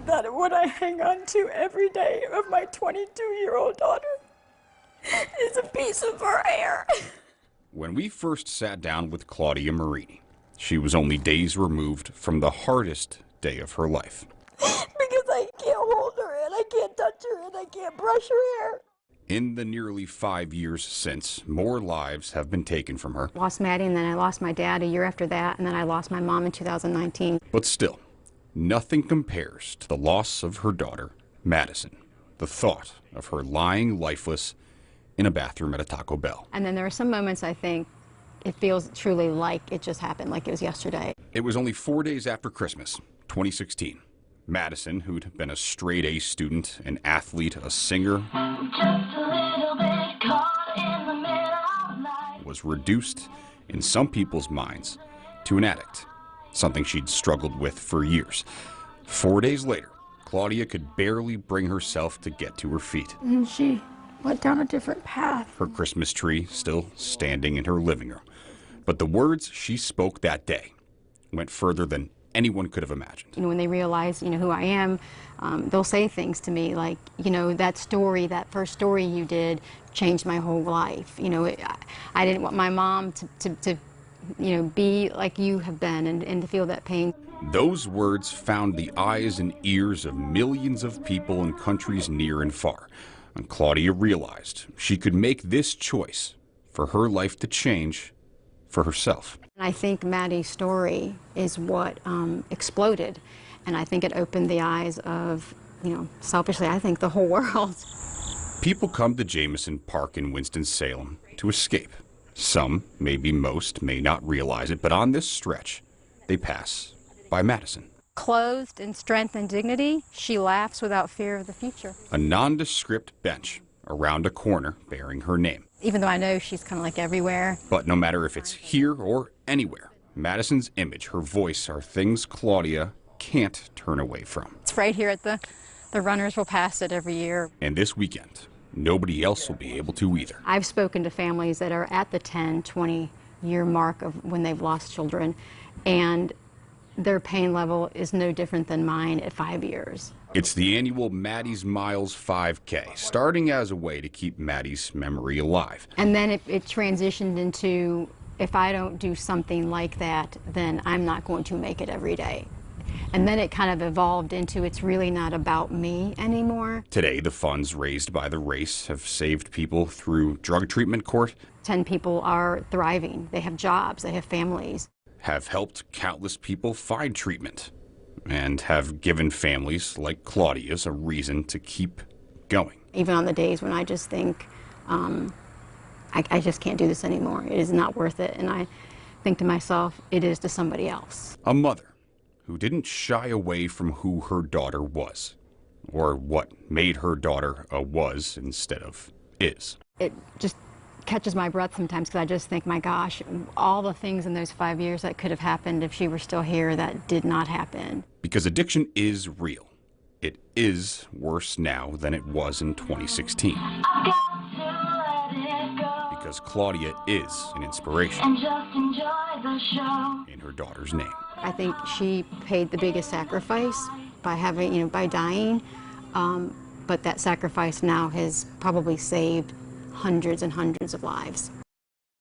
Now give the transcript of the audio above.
that what I hang on to every day of my 22-year-old daughter is a piece of her hair. When we first sat down with Claudia Marini, she was only days removed from the hardest day of her life. Because I can't hold her and I can't touch her and I can't brush her hair. In the nearly 5 years since, more lives have been taken from her. Lost Maddie, and then I lost my dad a year after that, and then I lost my mom in 2019. But still, nothing compares to the loss of her daughter, Madison. The thought of her lying lifeless in a bathroom at a Taco Bell. And then there are some moments I think it feels truly like it just happened, like it was yesterday. It was only 4 days after Christmas, 2016. Madison, who'd been a straight A student, an athlete, a singer, was reduced, in some people's minds, to an addict, something she'd struggled with for years. 4 days later, Claudia could barely bring herself to get to her feet. And she went down a different path. Her Christmas tree still standing in her living room. But the words she spoke that day went further than anyone could have imagined. When they realize, who I am, they'll say things to me like, that story, that first story you did changed my whole life. I didn't want my mom to be like you have been and to feel that pain. Those words found the eyes and ears of millions of people in countries near and far. And Claudia realized she could make this choice for her life to change for herself. I think Maddie's story is what exploded, and I think it opened the eyes of, selfishly, I think the whole world. People come to Jameson Park in Winston-Salem to escape. Some, maybe most, may not realize it, but on this stretch, they pass by Madison. Clothed in strength and dignity, she laughs without fear of the future. A nondescript bench around a corner bearing her name. Even though I know she's kind of like everywhere. But no matter if it's here or anywhere, Madison's image, her voice, are things Claudia can't turn away from. It's right here at the runners will pass it every year. And this weekend, nobody else will be able to either. I've spoken to families that are at the 10, 20-year mark of when they've lost children, and their pain level is no different than mine at 5 years. It's the annual Maddie's Miles 5K, starting as a way to keep Maddie's memory alive. And then it transitioned into, if I don't do something like that, then I'm not going to make it every day. And then it kind of evolved into, it's really not about me anymore. Today, the funds raised by the race have saved people through drug treatment court. 10 people are thriving. They have jobs. They have families. Have helped countless people find treatment, and have given families like Claudia's a reason to keep going. Even on the days when I just think, I just can't do this anymore. It is not worth it. And I think to myself, it is to somebody else. A mother who didn't shy away from who her daughter was, or what made her daughter a was instead of is. It just catches my breath sometimes because I just think, my gosh, all the things in those 5 years that could have happened if she were still here that did not happen. Because addiction is real. It is worse now than it was in 2016. Because Claudia is an inspiration in her daughter's name. I think she paid the biggest sacrifice by having, by dying, but that sacrifice now has probably saved hundreds and hundreds of lives.